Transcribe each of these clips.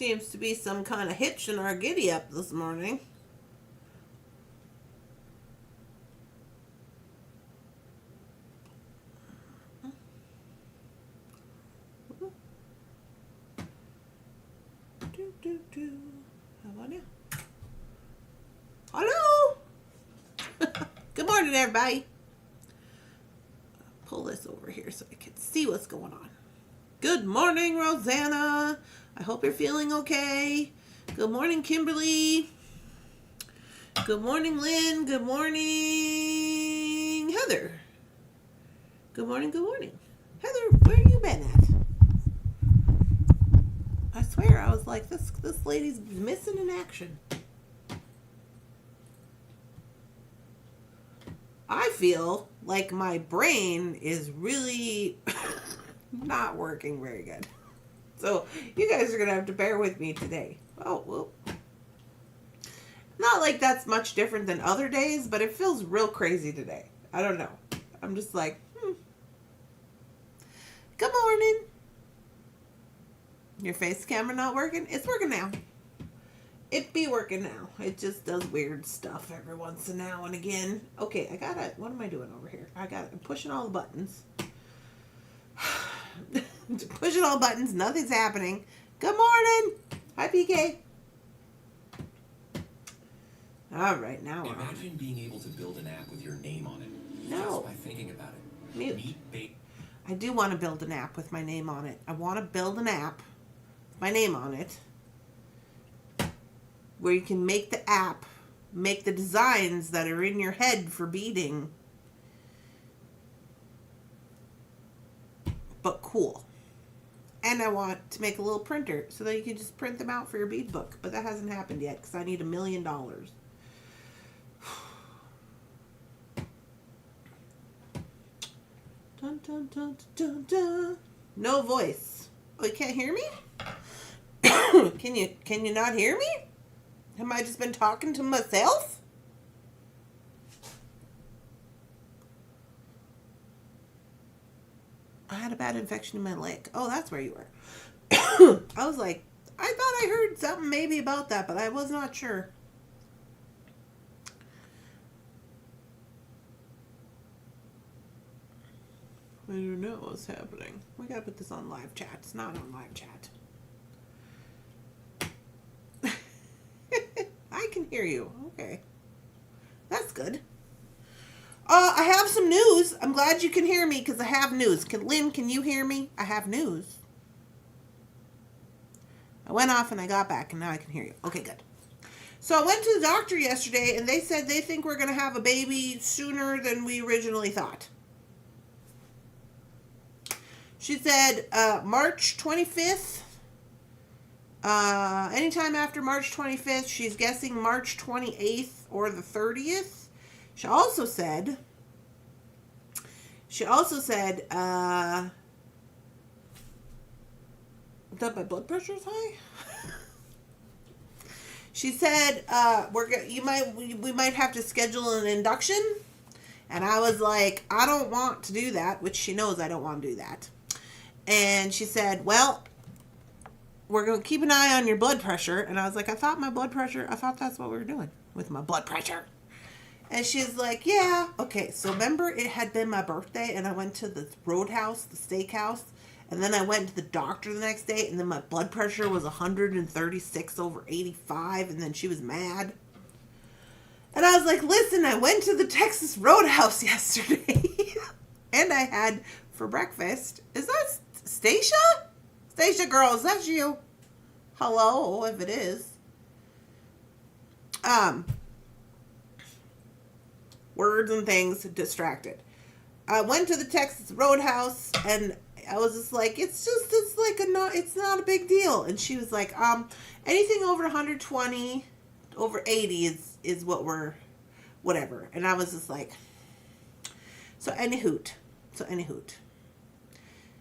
Seems to be some kind of hitch in our giddy up this morning. How about now? Hello. Good morning, everybody. Pull this over here so I can see what's going on. Good morning, Rosanna. I hope you're feeling okay. Good morning, Kimberly. Good morning, Lynn. Good morning, Heather. Good morning, good morning. Heather, where you been at? I swear, I was like, this lady's missing in action. I feel like my brain is really not working very good. So you guys are going to have to bear with me today. Oh, well. Not like that's much different than other days, but it feels real crazy today. I don't know. I'm just like, Good morning. Your face camera not working? It's working now. It be working now. It just does weird stuff every once and now and again. Okay, what am I doing over here? I'm pushing all the buttons. Pushing all buttons. Nothing's happening. Good morning. Hi, PK. All right, now we're Imagine being able to build an app with your name on it. No. Just by thinking about it. Mute. I do want to build an app with my name on it. I want to build an app with my name on it where you can make the app, make the designs that are in your head for beading, but cool. And I want to make a little printer so that you can just print them out for your bead book. But that hasn't happened yet because I need $1 million. Dun, dun, dun, dun, dun. No voice. Oh, you can't hear me? Can you not hear me? Have I just been talking to myself? I had a bad infection in my leg. Oh, that's where you were. I was like, I thought I heard something maybe about that, but I was not sure. I don't know what's happening. We gotta put this on live chat. It's not on live chat. I can hear you. Okay. That's good. I have some news. I'm glad you can hear me because I have news. Lynn, can you hear me? I have news. I went off and I got back and now I can hear you. Okay, good. So I went to the doctor yesterday and they said they think we're going to have a baby sooner than we originally thought. She said March 25th. Anytime after March 25th, she's guessing March 28th or the 30th. She also said, that my blood pressure is high. She said, we might have to schedule an induction. And I was like, I don't want to do that, which she knows I don't want to do that. And she said, well, we're going to keep an eye on your blood pressure. And I was like, I thought that's what we were doing with my blood pressure. And she's like, yeah. Okay, so remember it had been my birthday and I went to the Roadhouse, the steakhouse. And then I went to the doctor the next day and then my blood pressure was 136/85. And then she was mad. And I was like, listen, I went to the Texas Roadhouse yesterday. And I had for breakfast. Is that Stacia? Stacia, girl, is that you? Hello, if it is. Words and things distracted. I went to the Texas Roadhouse and I was just like, it's not a big deal. And she was like, anything over 120, over 80 is what we're, whatever. And I was just like, so any hoot.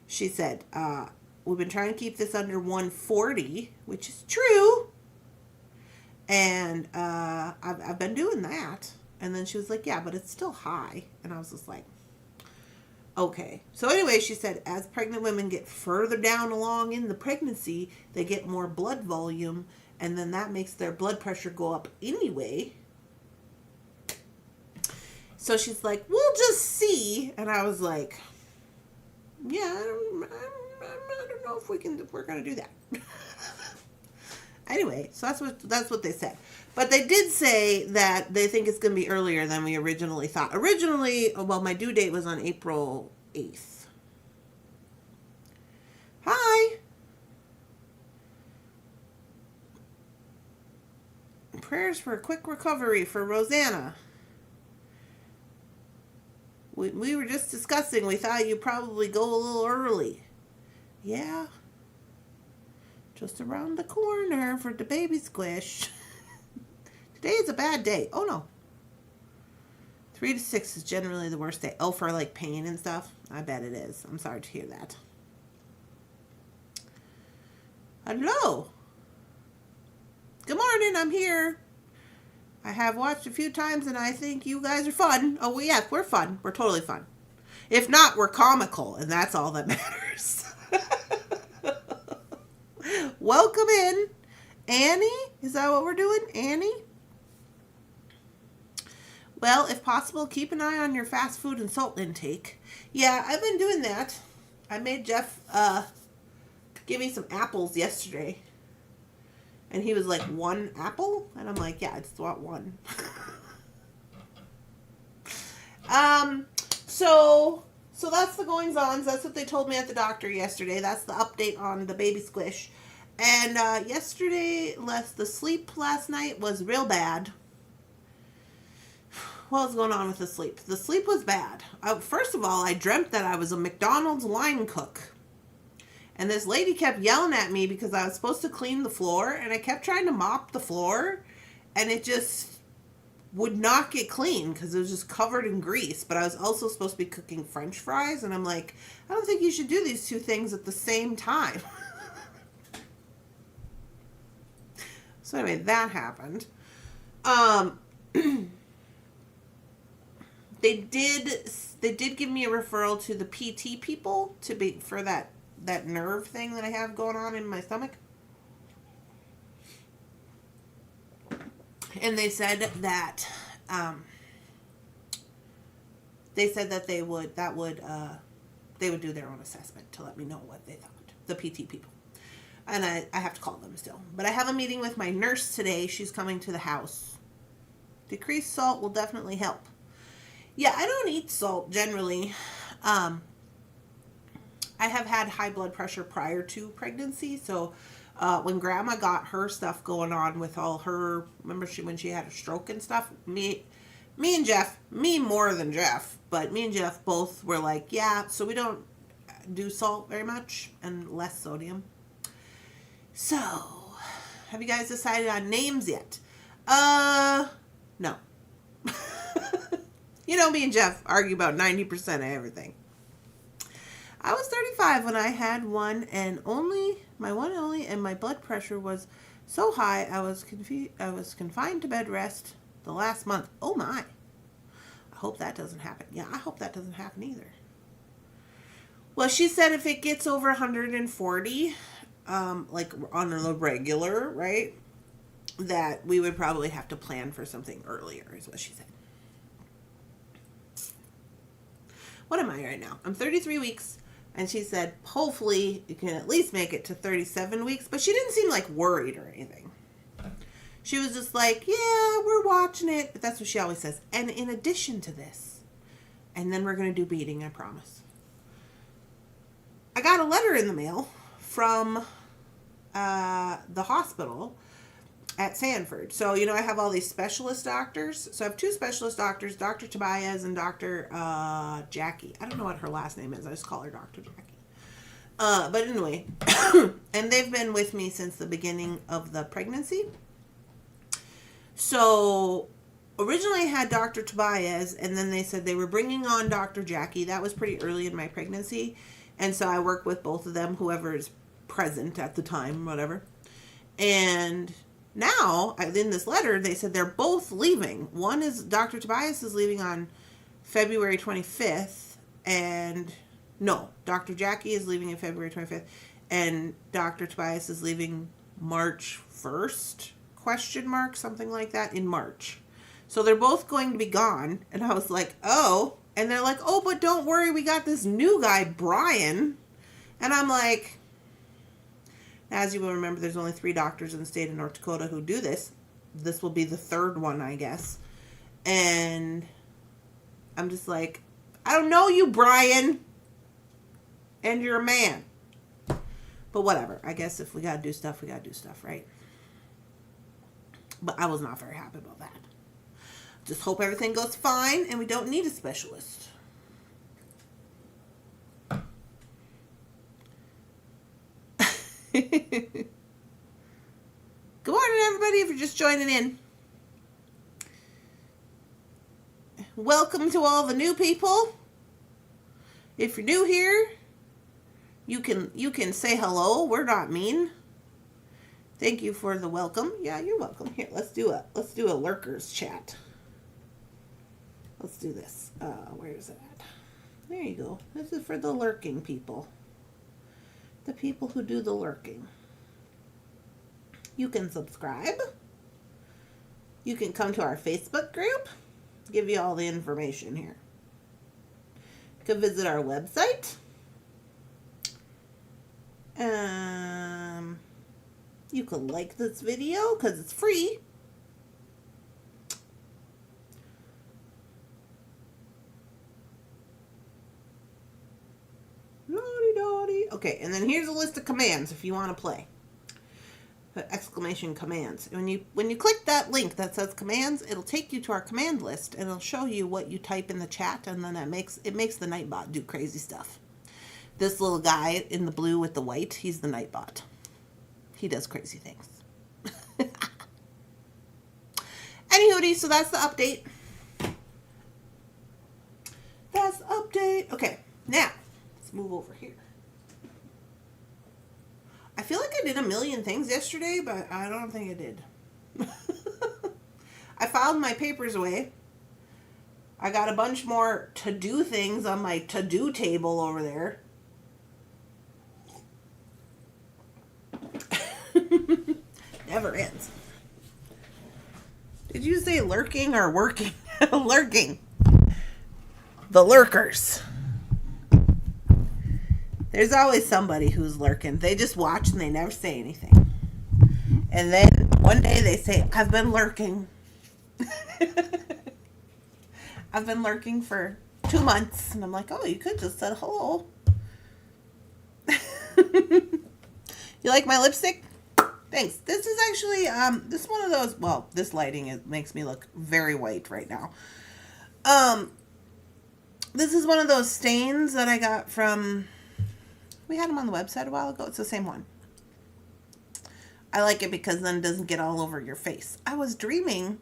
She said, we've been trying to keep this under 140, which is true. And I've been doing that. And then she was like, yeah, but it's still high. And I was just like, Okay. So anyway, she said as pregnant women get further down along in the pregnancy, they get more blood volume, and then that makes their blood pressure go up anyway. So she's like, we'll just see. And I was like, yeah, I don't know if we're going to do that. Anyway, so that's what they said. But they did say that they think it's going to be earlier than we originally thought. Originally, well, my due date was on April 8th. Hi. Prayers for a quick recovery for Rosanna. We were just discussing, we thought you'd probably go a little early. Yeah. Just around the corner for the baby squish. Today is a bad day. Oh, no. 3 to 6 is generally the worst day. Oh, for like pain and stuff? I bet it is. I'm sorry to hear that. Hello. Good morning. I'm here. I have watched a few times and I think you guys are fun. Oh, well, yeah, we're fun. We're totally fun. If not, we're comical, and that's all that matters. Welcome in. Annie? Is that what we're doing? Annie? Well, if possible, keep an eye on your fast food and salt intake. Yeah, I've been doing that. I made Jeff give me some apples yesterday. And he was like, 1 apple? And I'm like, yeah, I just want 1. So that's the goings-ons. That's what they told me at the doctor yesterday. That's the update on the baby squish. And yesterday, the sleep last night was real bad. What was going on with the sleep? The sleep was bad. First of all, I dreamt that I was a McDonald's line cook. And this lady kept yelling at me because I was supposed to clean the floor. And I kept trying to mop the floor. And it just would not get clean because it was just covered in grease. But I was also supposed to be cooking French fries. And I'm like, I don't think you should do these 2 things at the same time. So anyway, that happened. They did give me a referral to the PT people for that nerve thing that I have going on in my stomach. And they said that they would do their own assessment to let me know what they thought, the PT people. And I have to call them still. But I have a meeting with my nurse today. She's coming to the house. Decreased salt will definitely help. Yeah, I don't eat salt generally. I have had high blood pressure prior to pregnancy. So when Grandma got her stuff going on with all her, remember when she had a stroke and stuff? Me and Jeff, me more than Jeff, but me and Jeff both were like, yeah, so we don't do salt very much and less sodium. So, have you guys decided on names yet? No. You know, me and Jeff argue about 90% of everything. I was 35 when I had one, and my blood pressure was so high I was confined to bed rest the last month. Oh my. I hope that doesn't happen. Yeah, I hope that doesn't happen either. Well, she said if it gets over 140, like on a regular, right, that we would probably have to plan for something earlier, is what she said. What am I right now? I'm 33 weeks, and she said, hopefully you can at least make it to 37 weeks, but she didn't seem like worried or anything. She was just like, yeah, we're watching it, but that's what she always says. And in addition to this, and then we're going to do beading, I promise. I got a letter in the mail from the hospital at Sanford. So, you know, I have all these specialist doctors. So I have 2 specialist doctors, Dr. Tobias and Dr. Jackie. I don't know what her last name is. I just call her Dr. Jackie. But anyway, and they've been with me since the beginning of the pregnancy. So originally I had Dr. Tobias, and then they said they were bringing on Dr. Jackie. That was pretty early in my pregnancy. And so I work with both of them, whoever is present at the time, whatever. And now, in this letter, they said they're both leaving. One is, Dr. Tobias is leaving on February 25th, And no, Dr. Jackie is leaving in February 25th, and Dr. Tobias is leaving March 1st, question mark, something like that, in March. So they're both going to be gone. And I was like, oh. And they're like, oh, but don't worry, we got this new guy, Brian. And I'm like, as you will remember, there's only 3 doctors in the state of North Dakota who do this. This will be the 3rd one, I guess. And I'm just like, I don't know you, Brian. And you're a man. But whatever. I guess if we gotta do stuff, we gotta do stuff, right? But I was not very happy about that. Just hope everything goes fine and we don't need a specialist. Good morning, everybody, if you're just joining in. Welcome to all the new people. If you're new here, you can say hello. We're not mean. Thank you for the welcome. Yeah, you're welcome. Here, let's do a lurkers chat. Let's do this. Where is it at? There you go. This is for the lurking people. The people who do the lurking. You can subscribe. You can come to our Facebook group. Give you all the information here. You can visit our website. You can like this video because it's free. Okay, and then here's a list of commands if you want to play. Exclamation commands. When you click that link that says commands, it'll take you to our command list and it'll show you what you type in the chat, and then it makes the Nightbot do crazy stuff. This little guy in the blue with the white, he's the Nightbot. He does crazy things. Anywho, so that's the update. That's the update. Okay, now let's move over here. I feel like I did a million things yesterday, but I don't think I did. I filed my papers away. I got a bunch more to-do things on my to-do table over there. Never ends. Did you say lurking or working? Lurking. The lurkers. There's always somebody who's lurking. They just watch and they never say anything. And then one day they say, I've been lurking. I've been lurking for 2 months. And I'm like, oh, you could just said hello. You like my lipstick? Thanks. This is actually, this is one of those, well, this lighting makes me look very white right now. This is one of those stains that I got from... We had them on the website a while ago. It's the same one. I like it because then it doesn't get all over your face. I was dreaming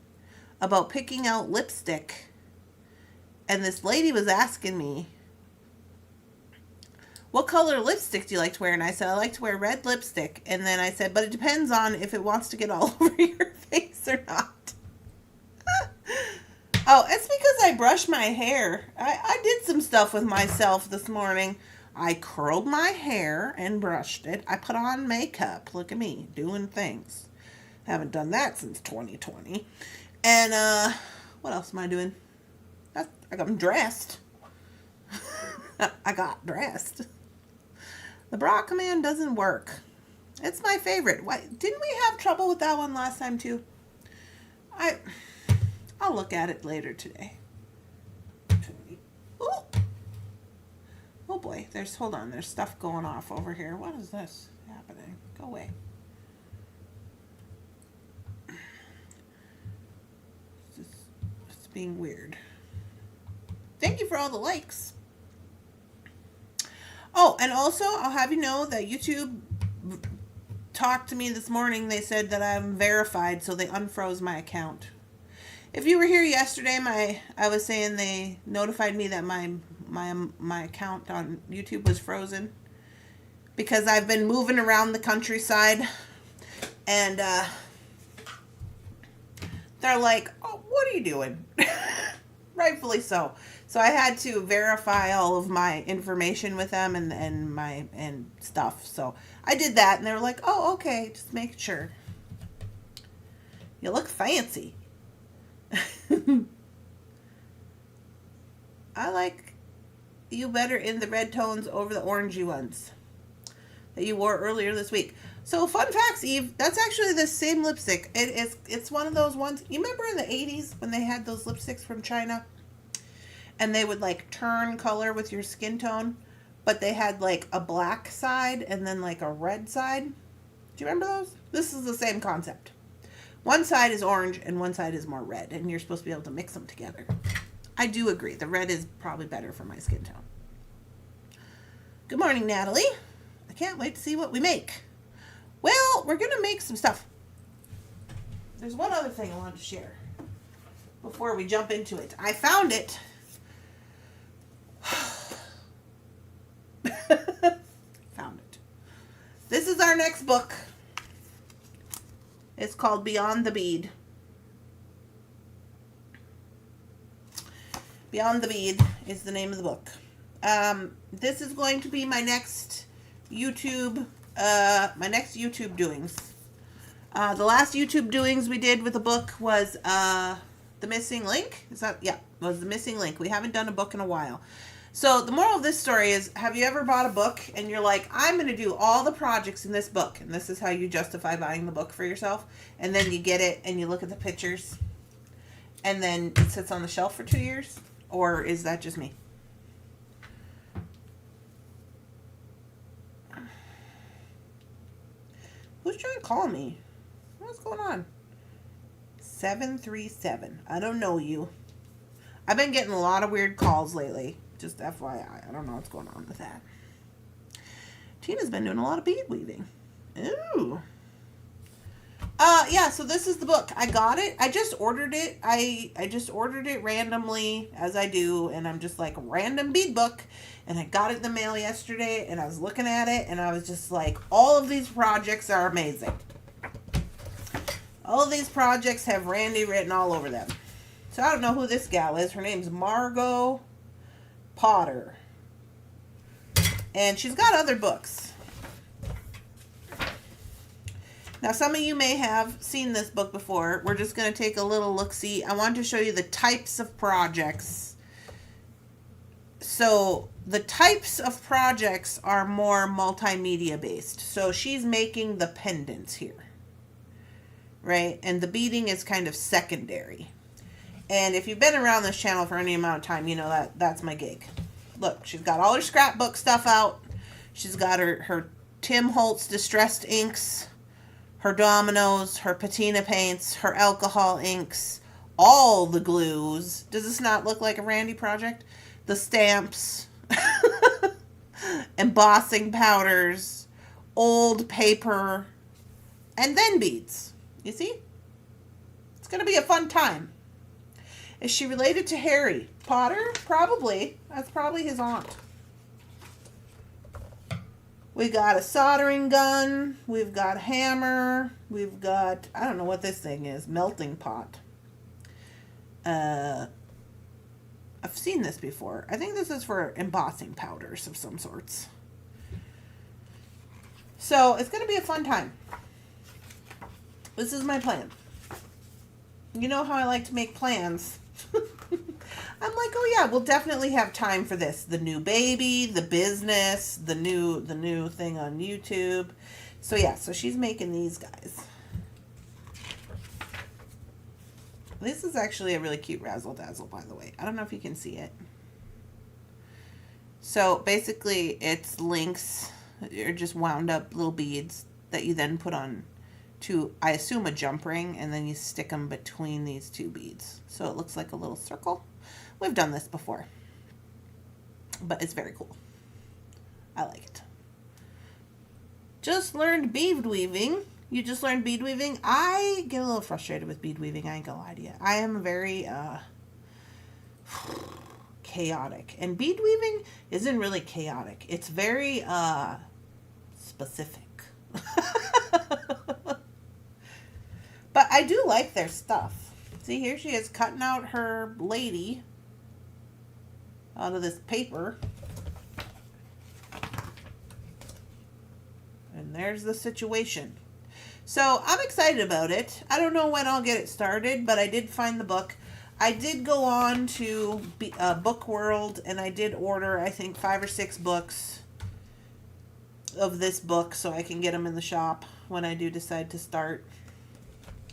about picking out lipstick, and this lady was asking me, what color lipstick do you like to wear? And I said, I like to wear red lipstick. And then I said, but it depends on if it wants to get all over your face or not. Oh, it's because I brushed my hair. I did some stuff with myself this morning. I curled my hair and brushed it. I put on makeup. Look at me doing things. Haven't done that since 2020. And what else am I doing? I'm dressed. I got dressed. The bra command doesn't work. It's my favorite. Why didn't we have trouble with that one last time too? I'll look at it later today. Ooh. Oh boy, there's stuff going off over here. What is this happening? Go away. It's being weird. Thank you for all the likes. Oh, and also, I'll have you know that YouTube talked to me this morning. They said that I'm verified, so they unfroze my account. If you were here yesterday, I was saying they notified me that my account on YouTube was frozen because I've been moving around the countryside, and they're like, oh, what are you doing? Rightfully so. So I had to verify all of my information with them and stuff. So I did that, and they were like, "Oh, okay, just make sure." You look fancy. I like you better in the red tones over the orangey ones that you wore earlier this week. So fun facts, Eve, that's actually the same lipstick. It's one of those ones. You remember in the 80s when they had those lipsticks from China? And they would like turn color with your skin tone, but they had like a black side and then like a red side. Do you remember those? This is the same concept. One side is orange and one side is more red, and you're supposed to be able to mix them together. I do agree. The red is probably better for my skin tone. Good morning, Natalie. I can't wait to see what we make. Well, we're going to make some stuff. There's one other thing I wanted to share before we jump into it. I found it. Found it. This is our next book. It's called Beyond the Bead. Beyond the Bead is the name of the book. This is going to be my next YouTube doings. The last YouTube doings we did with the book was The Missing Link. Was The Missing Link. We haven't done a book in a while. So the moral of this story is, have you ever bought a book and you're like, I'm going to do all the projects in this book, and this is how you justify buying the book for yourself, and then you get it and you look at the pictures and then it sits on the shelf for 2 years? Or is that just me? Who's trying to call me? What's going on? 737. I don't know you. I've been getting a lot of weird calls lately. Just FYI. I don't know what's going on with that. Tina's been doing a lot of bead weaving. Ooh. Yeah, so this is the book. I got it. I just ordered it. I just ordered it randomly, as I do, and I'm just like, random bead book. And I got it in the mail yesterday, and I was looking at it, and I was just like, all of these projects are amazing. All of these projects have Randy written all over them. So I don't know who this gal is. Her name's Margot Potter. And she's got other books. Now, some of you may have seen this book before. We're just going to take a little look-see. I wanted to show you the types of projects. So, the types of projects are more multimedia based. So, she's making the pendants here. Right? And the beading is kind of secondary. And if you've been around this channel for any amount of time, you know that's my gig. Look, she's got all her scrapbook stuff out. She's got her Tim Holtz distressed inks, her dominoes, her patina paints, her alcohol inks, all the glues. Does this not look like a Randy project? The stamps, embossing powders, old paper, and then beads. You see? It's going to be a fun time. Is she related to Harry Potter? Probably. That's probably his aunt. We got a soldering gun. We've got a hammer. We've got, I don't know what this thing is, melting pot. I've seen this before. I think this is for embossing powders of some sorts. So it's going to be a fun time. This is my plan. You know how I like to make plans. I'm like, oh yeah, we'll definitely have time for this. The new baby, the business, the new thing on YouTube. So yeah, so she's making these guys. This is actually a really cute razzle dazzle, by the way. I don't know if you can see it. So basically it's links, or just wound up little beads that you then put on to, I assume, a jump ring, and then you stick them between these two beads. So it looks like a little circle. We've done this before, but it's very cool. I like it. Just learned bead weaving. You just learned bead weaving. I get a little frustrated with bead weaving. I ain't gonna lie to you. I am very chaotic, and bead weaving isn't really chaotic. It's very specific. But I do like their stuff. See, here she is cutting out her lady. out of this paper. And there's the situation. So I'm excited about it. I don't know when I'll get it started, but I did find the book. I did go on to Book World, and I did order, I think, 5 or 6 books of this book so I can get them in the shop when I do decide to start.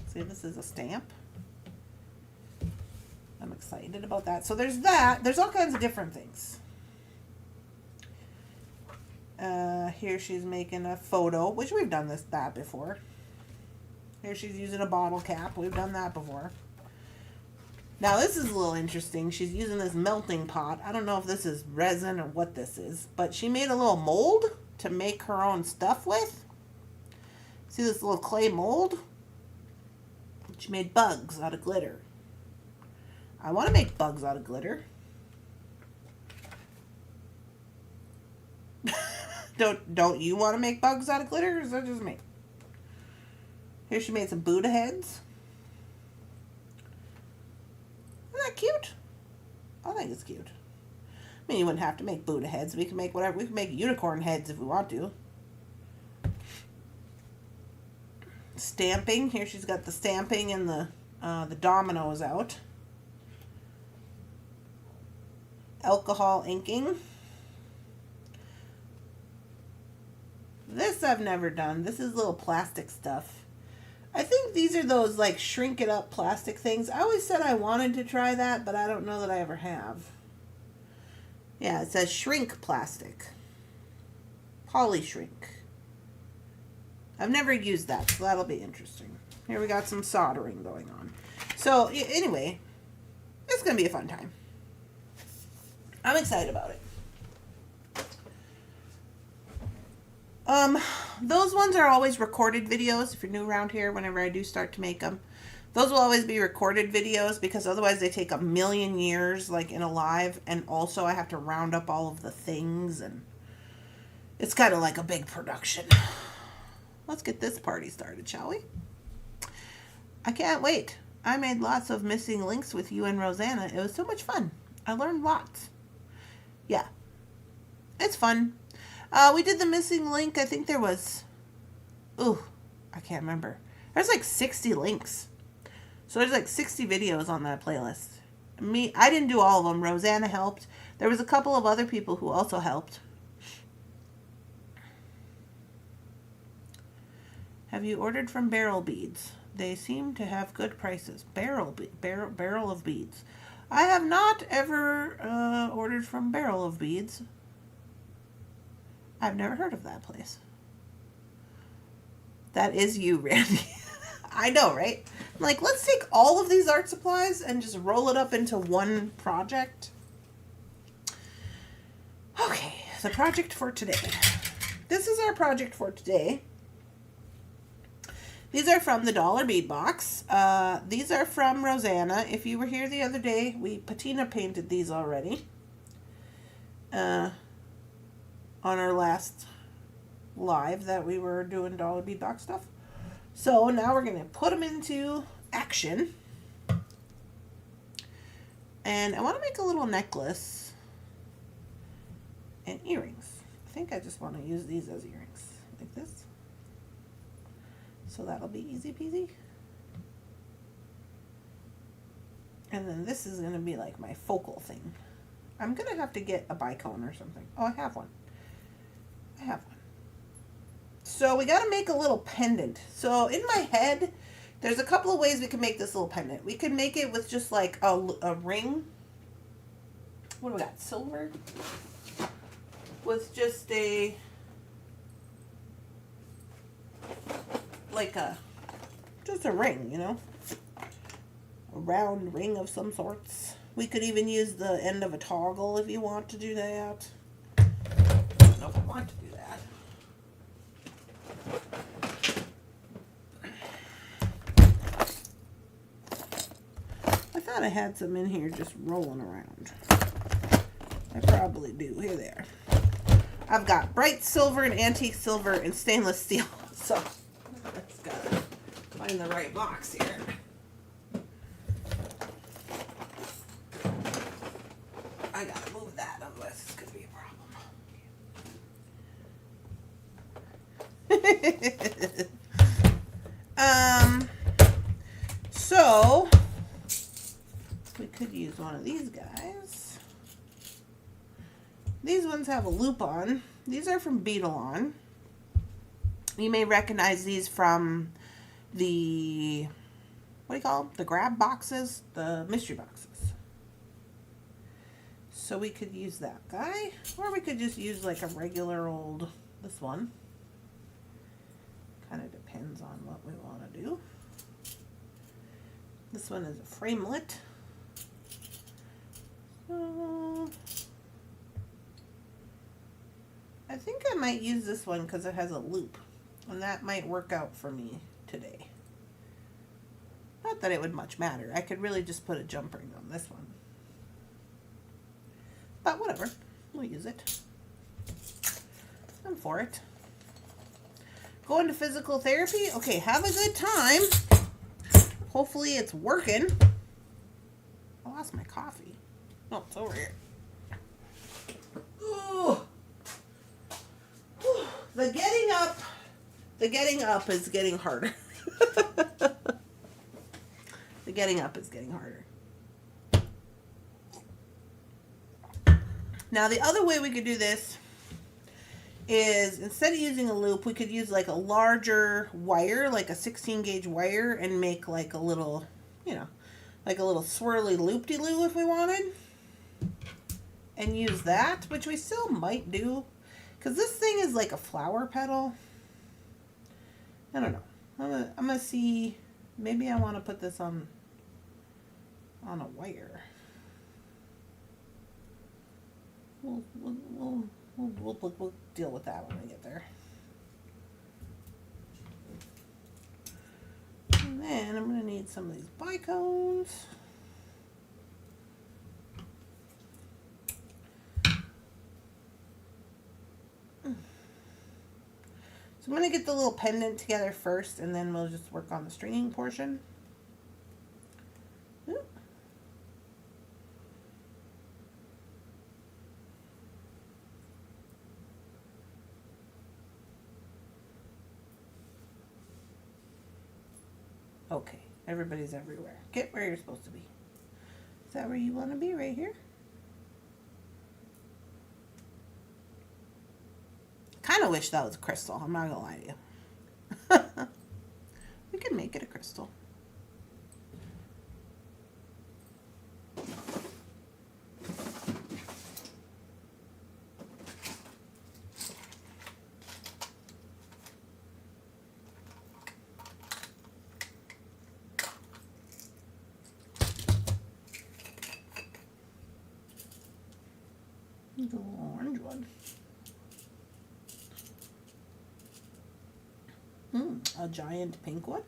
See, this is a stamp. I'm excited about that. So there's that. There's all kinds of different things. Here she's making a photo, which we've done that before. Here she's using a bottle cap. We've done that before. Now this is a little interesting. She's using this melting pot. I don't know if this is resin or what this is, but she made a little mold to make her own stuff with. See this little clay mold? She made bugs out of glitter. I want to make bugs out of glitter. Don't you want to make bugs out of glitter, or is that just me? Here she made some Buddha heads. Isn't that cute? I think it's cute. I mean, you wouldn't have to make Buddha heads. We can make whatever. We can make unicorn heads if we want to. Stamping. Here she's got the stamping and the dominoes out. Alcohol inking. This I've never done. This is little plastic stuff. I think these are those like shrink it up plastic things. I always said I wanted to try that, but I don't know that I ever have. Yeah, it says shrink plastic. Poly shrink. I've never used that, so that'll be interesting. Here we got some soldering going on. So anyway, it's going to be a fun time. I'm excited about it. Those ones are always recorded videos. If you're new around here, whenever I do start to make them, those will always be recorded videos because otherwise they take a million years, like in a live, and also I have to round up all of the things, and it's kind of like a big production. Let's get this party started, shall we? I can't wait. I made lots of missing links with you and Rosanna. It was so much fun. I learned lots. Yeah, it's fun. We did the missing link. I think there was, I can't remember. There's like 60 links. So there's like 60 videos on that playlist. I didn't do all of them. Rosanna helped. There was a couple of other people who also helped. Have you ordered from Barrel Beads? They seem to have good prices. Barrel of Beads. I have not ever ordered from Barrel of Beads. I've never heard of that place. That is you, Randy. I know, right? I'm like, let's take all of these art supplies and just roll it up into one project. Okay, the project for today. This is our project for today. These are from the Dollar Bead Box. These are from Rosanna. If you were here the other day, Patina painted these already. On our last live that we were doing Dollar Bead Box stuff. So now we're going to put them into action. And I want to make a little necklace and earrings. I think I just want to use these as earrings, like this. So that'll be easy peasy. And then this is going to be like my focal thing. I'm going to have to get a bicone or something. Oh, I have one. So we got to make a little pendant. So in my head, there's a couple of ways we can make this little pendant. We could make it with just like a ring. What do we got? Silver? With just a ring, you know? A round ring of some sorts. We could even use the end of a toggle if you want to do that. I don't know if I want to do that. I thought I had some in here just rolling around. I probably do. Here they are. I've got bright silver and antique silver and stainless steel. So let's gotta find the right box here. I gotta move that So we could use one of these guys. These ones have a loop on. These are from Beetle. You may recognize these from the, what do you call them? The grab boxes, the mystery boxes. So we could use that guy, or we could just use like a regular old, this one. Kind of depends on what we want to do. This one is a framelit. So I think I might use this one because it has a loop, and that might work out for me today. Not that it would much matter. I could really just put a jump ring on this one. But whatever, we'll use it. I'm for it. Going to physical therapy? Okay, have a good time. Hopefully it's working. I lost my coffee. Oh, it's over here. Ooh. The getting up is getting harder. The getting up is getting harder. Now the other way we could do this is, instead of using a loop, we could use like a larger wire, like a 16 gauge wire, and make like a little, like a little swirly loop-de-loo if we wanted. And use that, which we still might do, because this thing is like a flower petal. I don't know. I'm gonna see, maybe I want to put this on a wire. We'll deal with that when we get there. And then I'm going to need some of these bicones. So I'm going to get the little pendant together first, and then we'll just work on the stringing portion. Oop. Okay, everybody's everywhere. Get where you're supposed to be. Is that where you want to be? Right here? Kind of wish that was a crystal. I'm not going to lie to you. We can make it a crystal. The orange one. A giant pink one.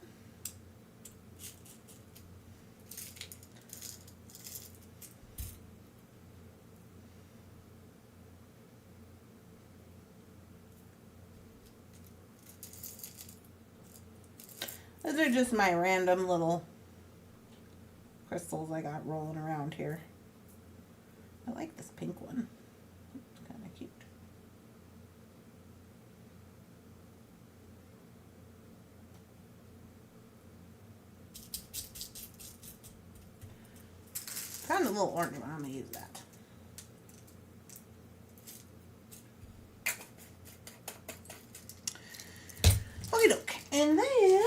Those are just my random little crystals I got rolling around here. I like this pink one. It's kind of cute. Found a little ornament. I'm going to use that. Okie doke. And then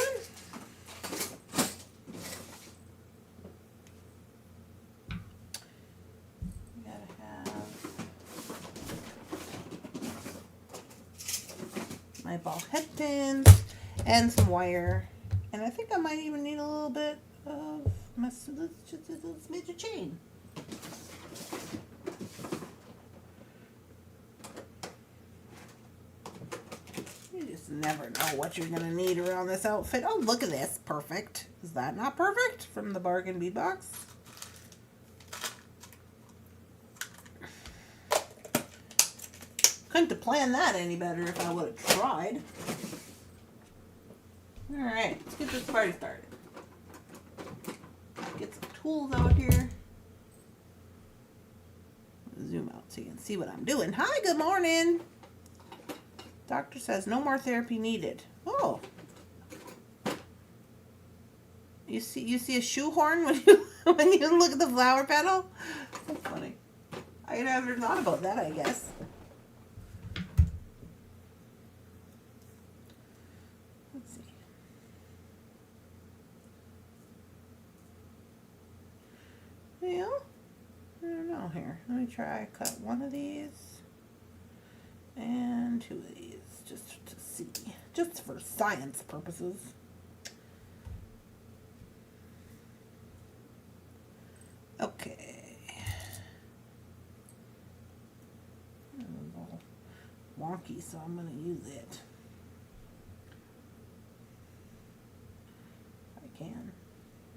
my ball head pins and some wire, and I think I might even need a little bit of my smidge of chain. You just never know what you're gonna need around this outfit. Oh, look at this, perfect. Is that not perfect from the bargain bead box? Couldn't have planned that any better if I would have tried. Alright, let's get this party started. Get some tools out here. Zoom out so you can see what I'm doing. Hi, good morning. Doctor says no more therapy needed. Oh. You see a shoehorn when you look at the flower petal? That's funny. I never thought about that, I guess. Let's see. Well, I don't know here. Let me try cut one of these and two of these just to see. Just for science purposes. Okay. A little wonky, so I'm going to use it. If I can.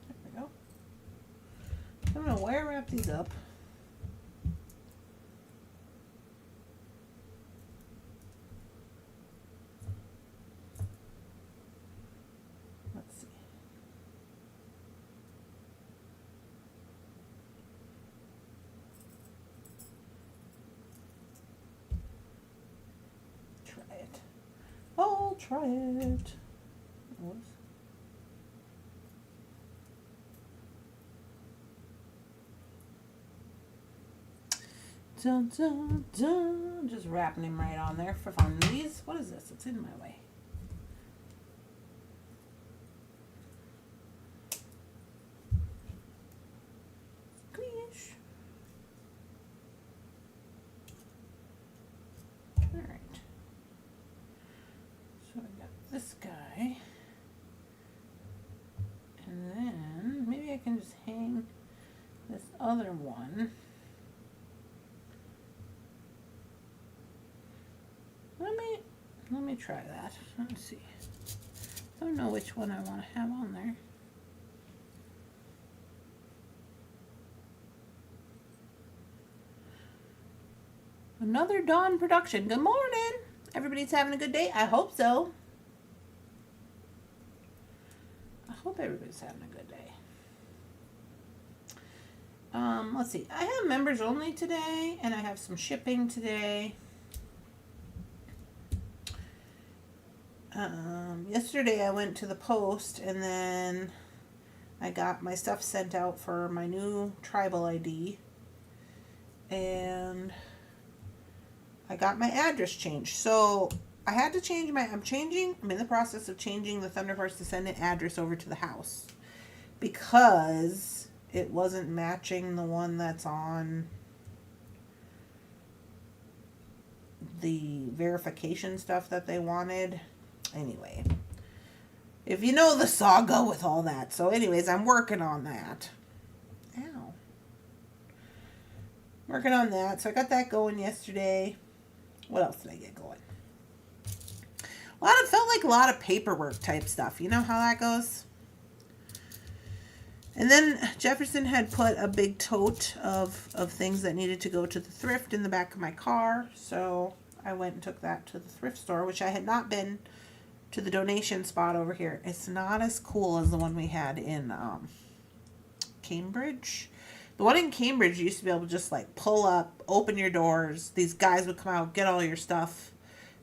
There we go. I'm going to wire wrap these up. Let's see. Try it. I'll try it. Oops. Dun, dun, dun. Just wrapping him right on there for fun. These, what is this? It's in my way. Squish. All right. So I got this guy. And then maybe I can just hang this other one. Let me try that. Let's see. Don't know which one I want to have on there. Another Dawn production. Good morning. Everybody's having a good day. I hope so. I hope everybody's having a good day. Let's see. I have members only today, and I have some shipping today. Yesterday I went to the post, and then I got my stuff sent out for my new tribal ID, and I got my address changed. So I had to change I'm in the process of changing the Thunderhorse Descendant address over to the house because it wasn't matching the one that's on the verification stuff that they wanted. Anyway, if you know the saga with all that. So anyways, I'm working on that. Ow. Working on that. So I got that going yesterday. What else did I get going? It felt like a lot of paperwork type stuff. You know how that goes? And then Jefferson had put a big tote of things that needed to go to the thrift in the back of my car. So I went and took that to the thrift store, which I had not been to the donation spot over here. It's not as cool as the one we had in Cambridge. The one in Cambridge, you used to be able to just like pull up, open your doors. These guys would come out, get all your stuff.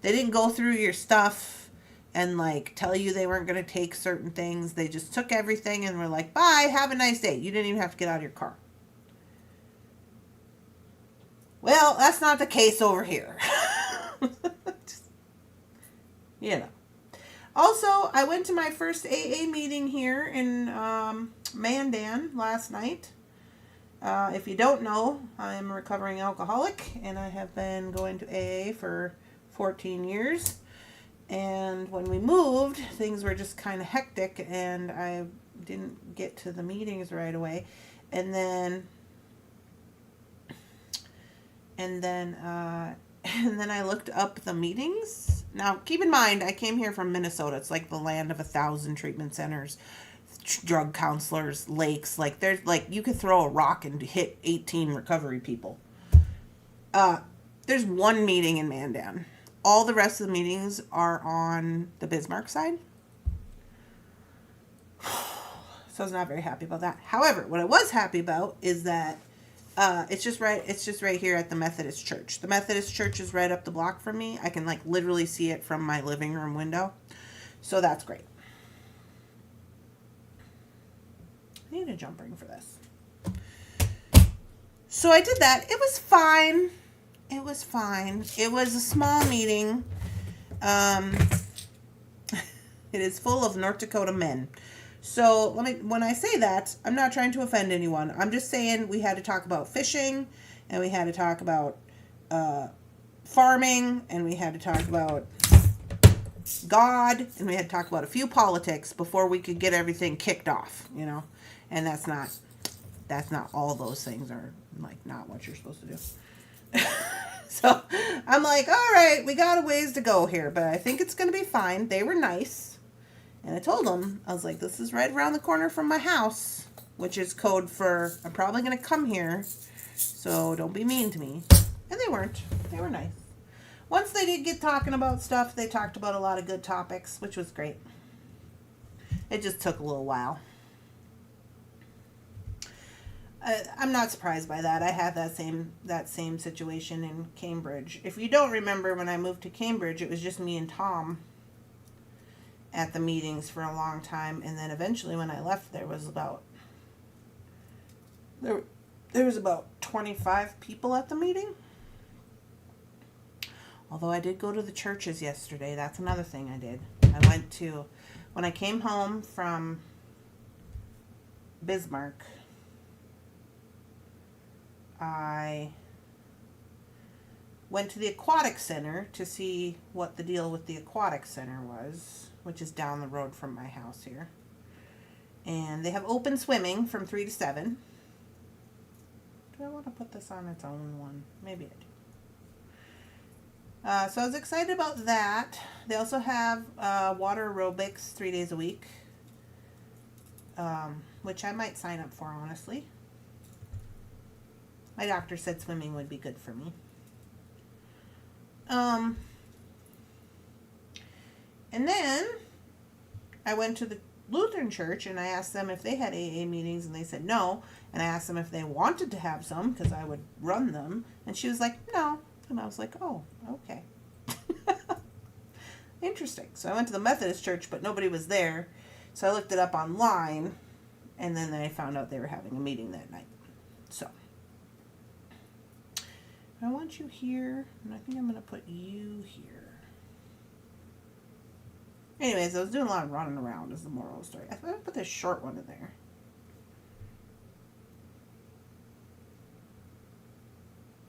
They didn't go through your stuff and like tell you they weren't going to take certain things. They just took everything and were like, bye, have a nice day. You didn't even have to get out of your car. Well, that's not the case over here. You know. Also, I went to my first AA meeting here in Mandan last night. If you don't know, I'm a recovering alcoholic, and I have been going to AA for 14 years. And when we moved, things were just kind of hectic, and I didn't get to the meetings right away. And then I looked up the meetings. Now, keep in mind, I came here from Minnesota. It's like the land of 1,000 treatment centers, drug counselors, lakes. Like, there's like, you could throw a rock and hit 18 recovery people. There's one meeting in Mandan. All the rest of the meetings are on the Bismarck side. So I was not very happy about that. However, what I was happy about is that It's just right here at the Methodist church. The Methodist church is right up the block from me. I can like literally see it from my living room window. So that's great. I need a jump ring for this. So I did that. It was fine. It was fine. It was a small meeting. It is full of North Dakota men. So when I say that, I'm not trying to offend anyone. I'm just saying we had to talk about fishing, and we had to talk about farming, and we had to talk about God, and we had to talk about a few politics before we could get everything kicked off, you know. And that's not all those things are like not what you're supposed to do. So I'm like, all right, we got a ways to go here, but I think it's going to be fine. They were nice. And I told them, I was like, this is right around the corner from my house, which is code for I'm probably going to come here. So don't be mean to me. And they weren't. They were nice. Once they did get talking about stuff, they talked about a lot of good topics, which was great. It just took a little while. I'm not surprised by that. I had that same situation in Cambridge. If you don't remember, when I moved to Cambridge, it was just me and Tom at the meetings for a long time, and then eventually when I left, there was about 25 people at the meeting. Although I did go to the churches yesterday. That's another thing I did. I went to, when I came home from Bismarck, I went to the aquatic center to see what the deal with the aquatic center was, which is down the road from my house here. And they have open swimming from 3 to 7. Do I want to put this on its own one? Maybe I do. So I was excited about that. They also have water aerobics 3 days a week, which I might sign up for, honestly. My doctor said swimming would be good for me. And then I went to the Lutheran church and I asked them if they had AA meetings, and they said no. And I asked them if they wanted to have some because I would run them. And she was like, no. And I was like, oh, okay. Interesting. So I went to the Methodist church, but nobody was there. So I looked it up online, and then I found out they were having a meeting that night. So I want you here, and I think I'm going to put you here. Anyways, I was doing a lot of running around is the moral of the story. I thought I'd put this short one in there.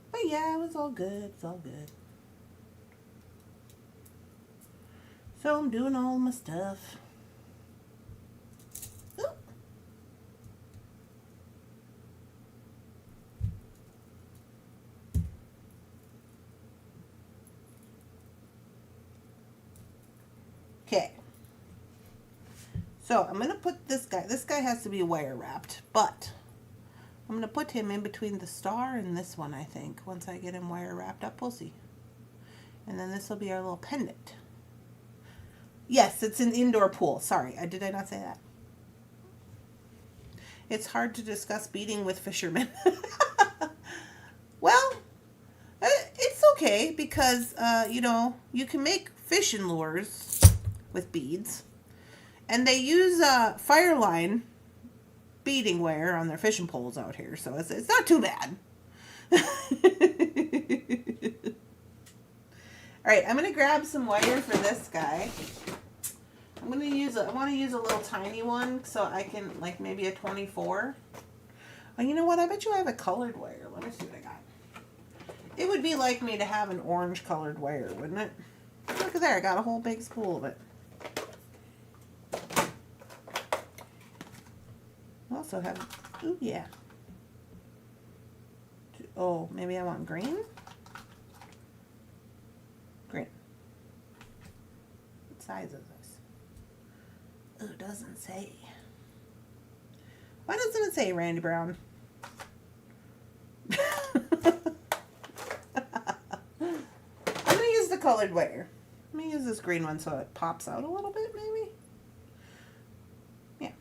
But yeah, it was all good. It's all good. So I'm doing all my stuff. Ooh. Okay. So I'm going to put this guy. This guy has to be wire wrapped, but I'm going to put him in between the star and this one, I think. Once I get him wire wrapped up, we'll see. And then this will be our little pendant. Yes, it's an indoor pool. Sorry, did I not say that? It's hard to discuss beading with fishermen. Well, it's okay because, you can make fishing lures with beads. And they use Fireline beading wire on their fishing poles out here. So it's not too bad. All right, I'm going to grab some wire for this guy. I want to use a little tiny one so I can, like maybe a 24. Oh, you know what? I bet you I have a colored wire. Let me see what I got. It would be like me to have an orange colored wire, wouldn't it? Look at there. I got a whole big spool of it. I also have, ooh, yeah. Oh, maybe I want green? Green. What size is this? Oh, it doesn't say. Why doesn't it say Randy Brown? I'm going to use the colored wire. Let me use this green one so it pops out a little bit, maybe. Yeah.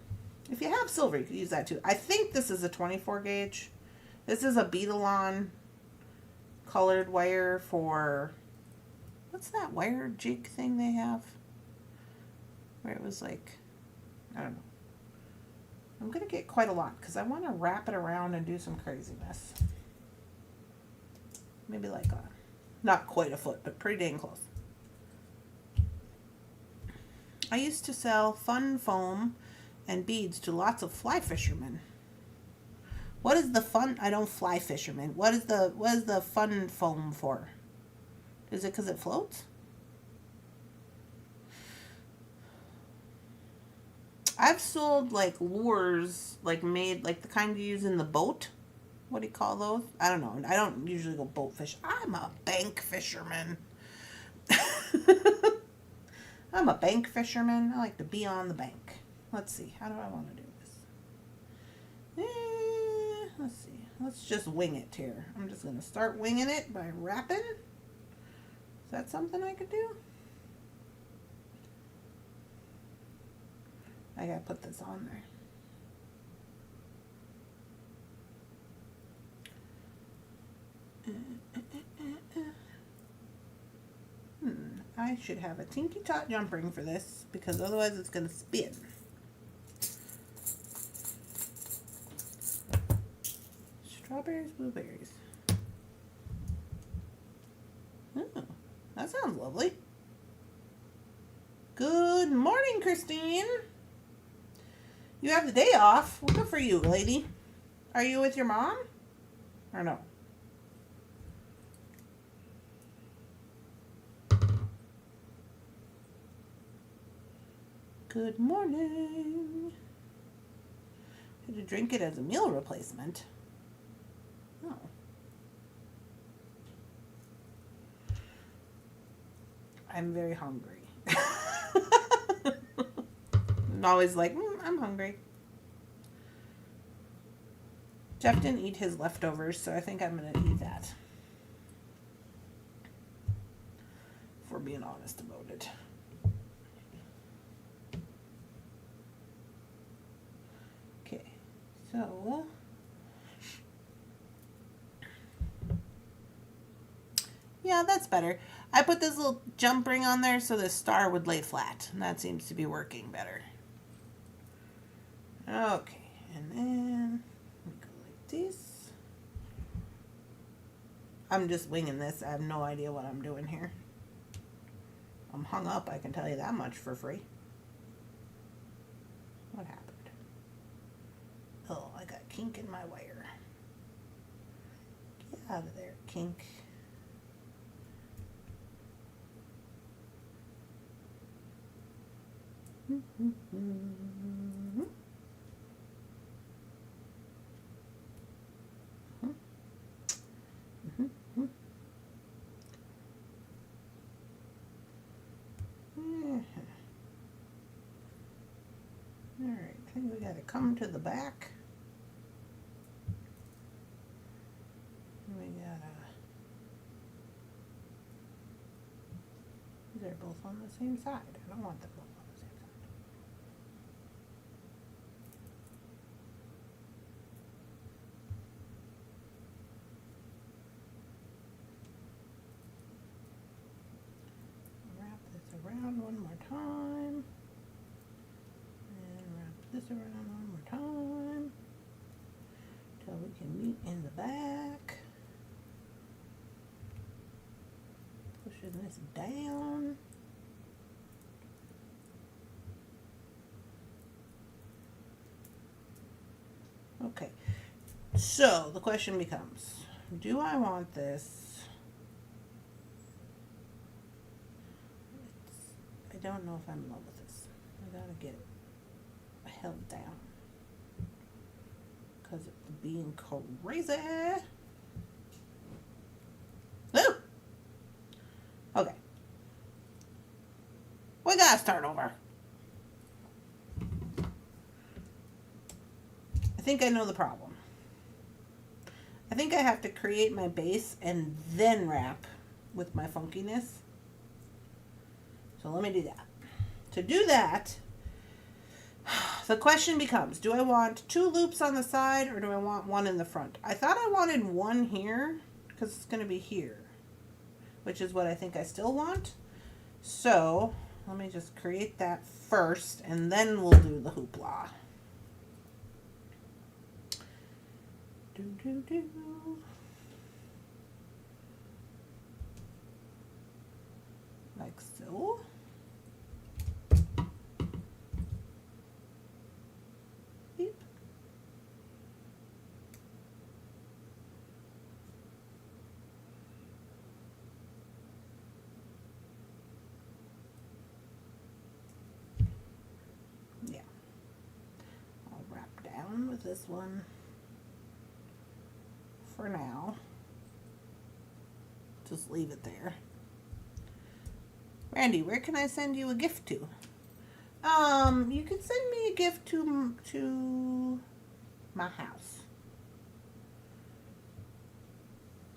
If you have silver, you could use that too. I think this is a 24 gauge. This is a bead-along colored wire for, what's that wire jig thing they have? Where it was like, I don't know. I'm going to get quite a lot because I want to wrap it around and do some craziness. Maybe like a, not quite a foot, but pretty dang close. I used to sell fun foam and beads to lots of fly fishermen. What is the fun? I don't fly fishermen. What is the fun foam for? Is it because it floats? I've sold like lures, like made, like the kind you use in the boat. What do you call those? I don't know. I don't usually go boat fish. I'm a bank fisherman. I'm a bank fisherman. I like to be on the bank. Let's see. How do I want to do this? Let's see. Let's just wing it here. I'm just going to start winging it by wrapping. Is that something I could do? I got to put this on there. I should have a tinky tot jump ring for this because otherwise it's going to spin. Strawberries, blueberries. Oh, that sounds lovely. Good morning, Christine. You have the day off. Well, good for you, lady. Are you with your mom? Or no? Good morning. Had to drink it as a meal replacement. Oh. I'm very hungry. I'm always like, I'm hungry. Jeff didn't eat his leftovers, so I think I'm going to eat that. If we're being honest about it. Okay, so yeah, that's better. I put this little jump ring on there so the star would lay flat, and that seems to be working better. Okay, and then we go like this. I'm just winging this. I have no idea what I'm doing here. I'm hung up, I can tell you that much for free. What happened? Oh, I got kink in my wire. Get out of there, kink. Alright, I think we gotta come to the back. We gotta. They're both on the same side. I don't want them both on the same side. Wrap this around one more time. And wrap this around one more time. Till we can meet in the back. Pushing this down. Okay, so the question becomes, do I want this? I don't know if I'm in love with this. I gotta get it held down because it's being crazy. Ooh! Okay. We gotta start over. I think I know the problem. I think I have to create my base and then wrap with my funkiness. So let me do that. To do that, the question becomes, do I want 2 loops on the side or do I want 1 in the front? I thought I wanted 1 here because it's going to be here, which is what I think I still want. So let me just create that first and then we'll do the hoopla. Do, do, do. Like so. Beep. Yeah. I'll wrap down with this one for now. Just leave it there. Randy, where can I send you a gift to? You can send me a gift to my house.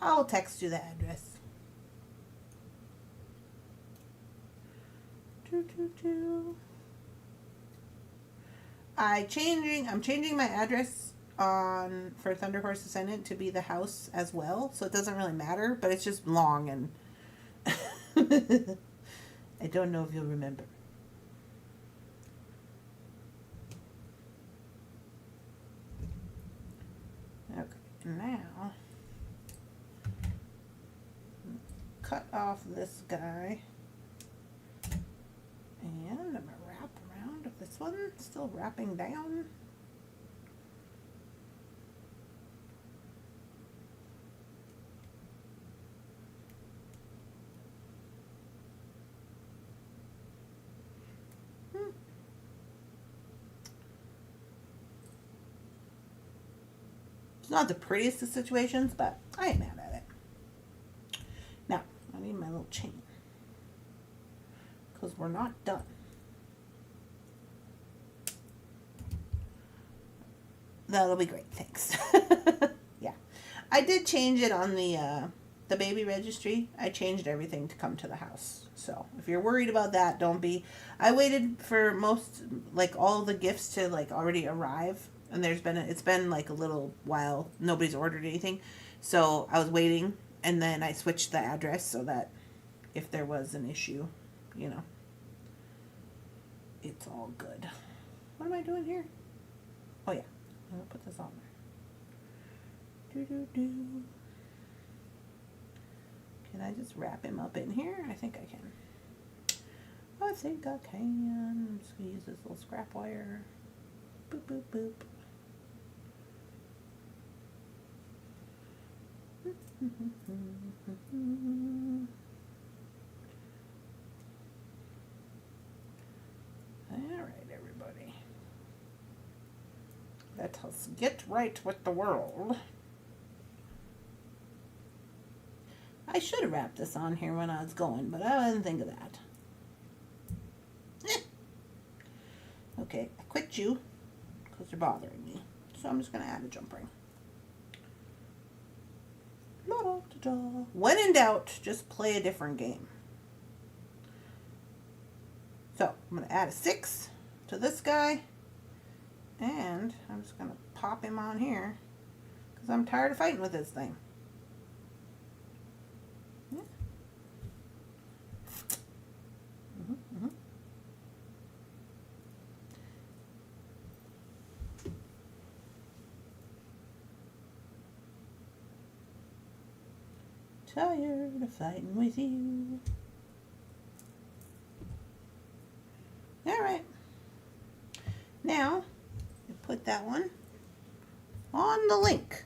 I'll text you the address. I'm changing my address for Thunderhorse Descendant to be the house as well, so it doesn't really matter, but it's just long and I don't know if you'll remember. Okay, now cut off this guy and I'm going to wrap around this one, still wrapping down. It's not the prettiest of situations, but I ain't mad at it. Now, I need my little chain because we're not done. That'll be great, thanks. Yeah, I did change it on the baby registry. I changed everything to come to the house. So if you're worried about that, don't be. I waited for all the gifts to already arrive. And it's been like a little while. Nobody's ordered anything. So I was waiting. And then I switched the address so that if there was an issue, it's all good. What am I doing here? Oh, yeah. I'm going to put this on there. Can I just wrap him up in here? I think I can. I think I can. I'm just going to use this little scrap wire. Boop, boop, boop. All right, everybody. Let us get right with the world. I should have wrapped this on here when I was going, but I didn't think of that. Okay, I quit you because you're bothering me. So I'm just going to add a jump ring. When in doubt, just play a different game. So I'm going to add a 6 to this guy. And I'm just going to pop him on here because I'm tired of fighting with this thing. Yeah. Tired of fighting with you. Alright. Now, you put that one on the link.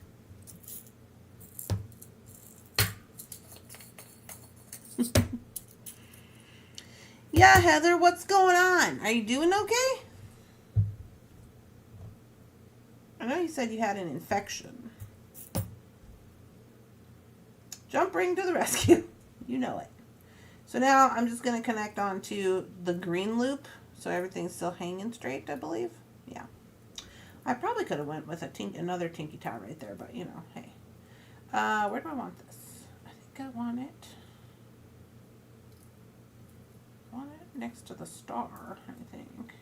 Yeah, Heather, what's going on? Are you doing okay? I know you said you had an infection. Jump ring to the rescue. You know it. So now I'm just going to connect onto the green loop so everything's still hanging straight, I believe. Yeah. I probably could have went with another tinky tie right there, but hey. Where do I want this? I think I want it next to the star, I think.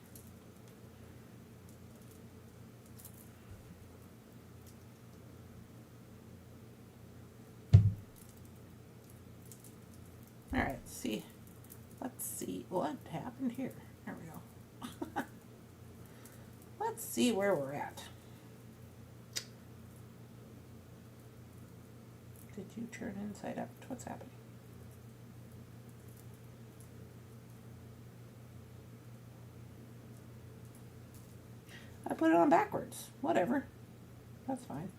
what happened here? There we go. Let's see where we're at. Did you turn inside out? What's happening? I put it on backwards. Whatever. That's fine.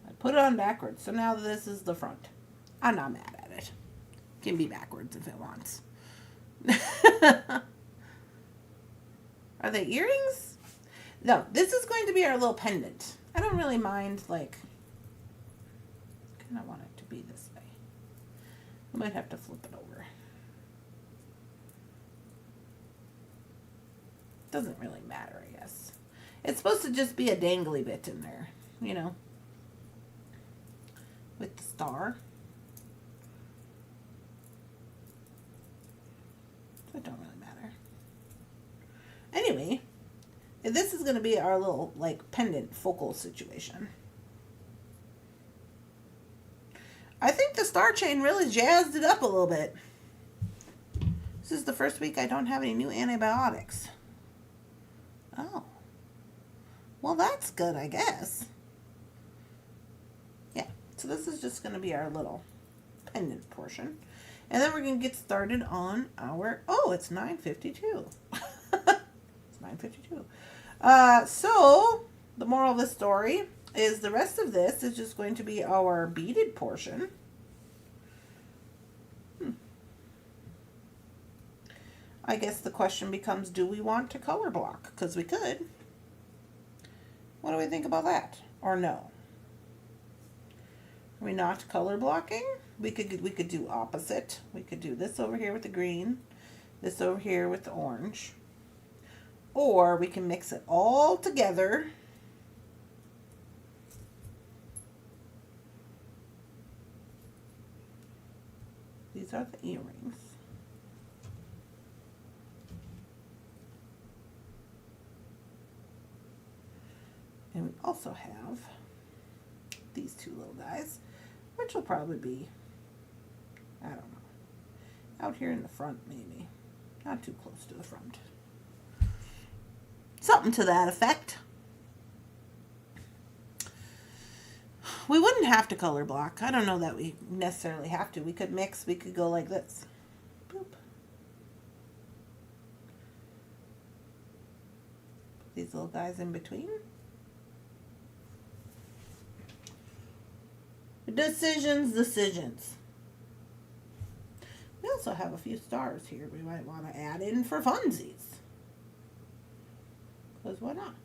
I put it on backwards. So now this is the front. I'm not mad at it. It can be backwards if it wants. Are they earrings? No, this is going to be our little pendant. I don't really mind, like, I kind of want it to be this way. We might have to flip it over. Doesn't really matter, I guess. It's supposed to just be a dangly bit in there, you know, with the star. So it don't really matter. Anyway, this is going to be our little, like, pendant focal situation. I think the star chain really jazzed it up a little bit. This is the first week I don't have any new antibiotics. Oh. Well, that's good, I guess. Yeah, so this is just going to be our little pendant portion. And then we're going to get started on our... Oh, it's 9:52. It's 9:52. So, the moral of the story is the rest of this is just going to be our beaded portion. I guess the question becomes, do we want to color block? Because we could. What do we think about that? Or no? Are we not color blocking? We could do opposite. We could do this over here with the green, this over here with the orange. Or we can mix it all together. These are the earrings. And we also have these two little guys, which will probably be, I don't know, out here in the front maybe. Not too close to the front. Something to that effect. We wouldn't have to color block. I don't know that we necessarily have to. We could mix. We could go like this. Boop. Put these little guys in between. Decisions. We also have a few stars here we might want to add in for funsies. Because why not?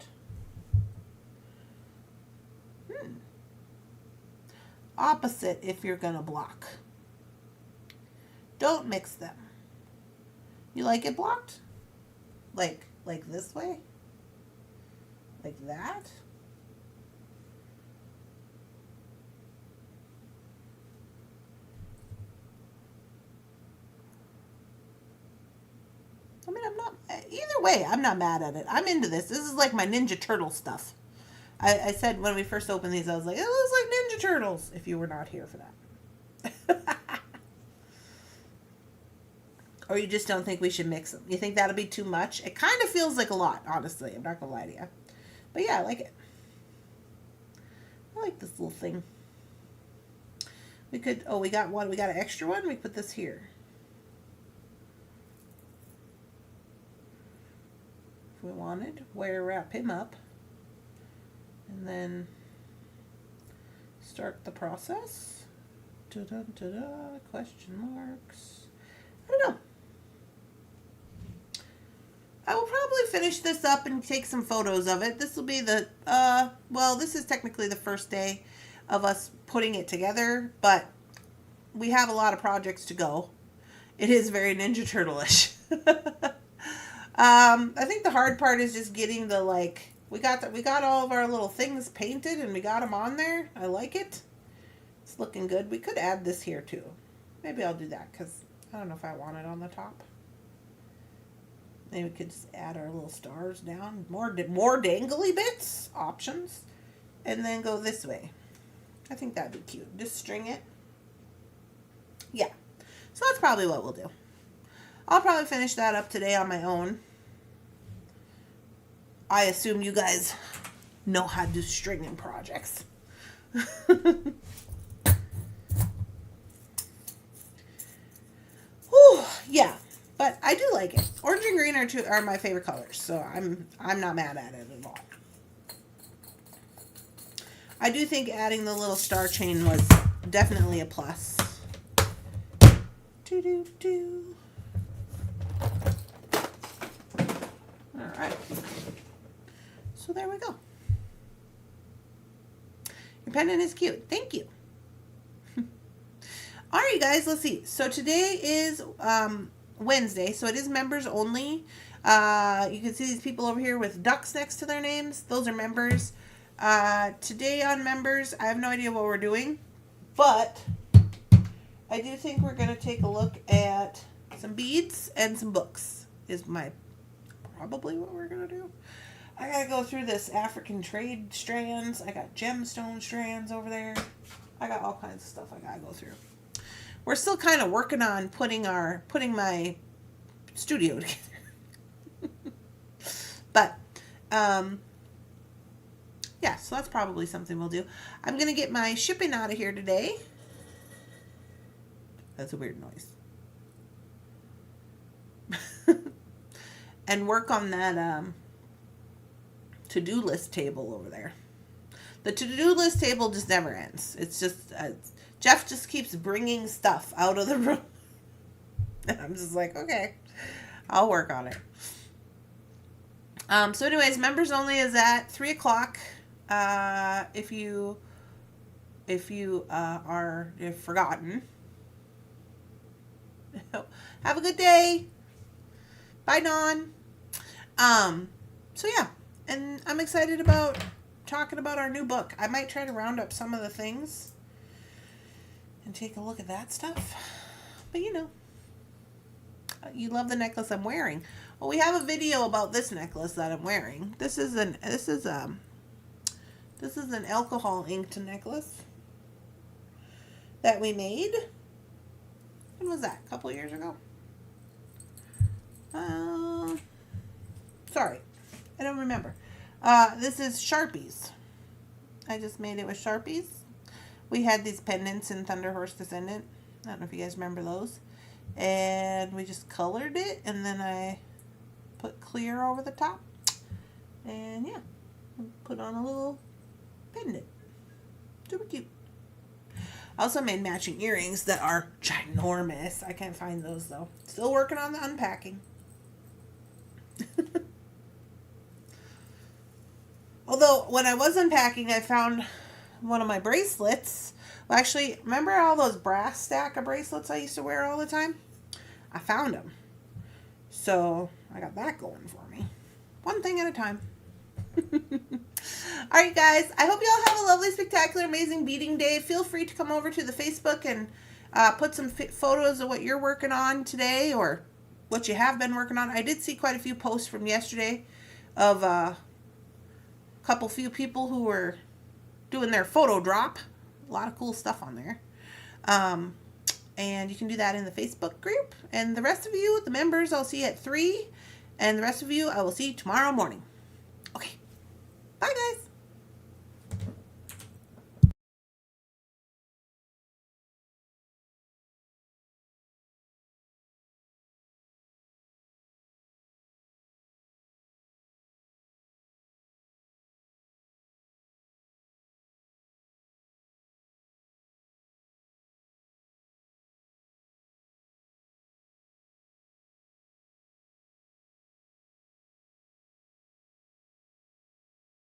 Opposite if you're going to block. Don't mix them. You like it blocked? Like this way? Like that? I mean, either way, I'm not mad at it. I'm into this. This is like my Ninja Turtle stuff. I said when we first opened these, I was like, it looks like Ninja Turtles, if you were not here for that. Or you just don't think we should mix them. You think that'll be too much? It kind of feels like a lot, honestly. I'm not going to lie to you. But yeah, I like it. I like this little thing. We could, we got one. We got an extra one. We put this here. We wanted, wrap him up, and then start the process. Da-da-da-da, question marks. I don't know. I will probably finish this up and take some photos of it. This will be the, well, this is technically the first day of us putting it together, but we have a lot of projects to go. It is very Ninja Turtle-ish. I think the hard part is just getting the, like, we got all of our little things painted and we got them on there. I like it. It's looking good. We could add this here too. Maybe I'll do that because I don't know if I want it on the top. Maybe we could just add our little stars down. More dangly bits, options, and then go this way. I think that'd be cute. Just string it. Yeah. So that's probably what we'll do. I'll probably finish that up today on my own. I assume you guys know how to do stringing projects. Whew, yeah, but I do like it. Orange and green are my favorite colors, so I'm not mad at it at all. I do think adding the little star chain was definitely a plus. Do. All right. So there we go. Your pendant is cute. Thank you. All right, guys, let's see. So today is Wednesday, so it is members only. You can see these people over here with ducks next to their names. Those are members. Today on members, I have no idea what we're doing, but I do think we're going to take a look at some beads and some books is probably what we're going to do. I got to go through this African trade strands. I got gemstone strands over there. I got all kinds of stuff I got to go through. We're still kind of working on putting my studio together. But, yeah, so that's probably something we'll do. I'm going to get my shipping out of here today. That's a weird noise. And work on that to-do list table over there. The to-do list table just never ends. It's just, Jeff just keeps bringing stuff out of the room. And I'm just like, okay, I'll work on it. So anyways, members only is at 3 o'clock. If you are forgotten. Have a good day. Bye, Dawn. So yeah, and I'm excited about talking about our new book. I might try to round up some of the things and take a look at that stuff. But you know, you love the necklace I'm wearing. Well, we have a video about this necklace that I'm wearing. This is an alcohol inked necklace that we made. When was that? A couple of years ago? Sorry, I don't remember. This is Sharpies. I just made it with Sharpies. We had these pendants in Thunderhorse Descendant. I don't know if you guys remember those. And we just colored it, and then I put clear over the top. And yeah, put on a little pendant. Super cute. I also made matching earrings that are ginormous. I can't find those though. Still working on the unpacking. Although, when I was unpacking, I found one of my bracelets. Well, actually, remember all those brass stack of bracelets I used to wear all the time? I found them. So, I got that going for me. One thing at a time. Alright, guys. I hope you all have a lovely, spectacular, amazing beading day. Feel free to come over to the Facebook and put some photos of what you're working on today or what you have been working on. I did see quite a few posts from yesterday of few people who were doing their photo drop. A lot of cool stuff on there. And you can do that in the Facebook group. And the rest of you, the members, I'll see you at 3. And the rest of you, I will see you tomorrow morning.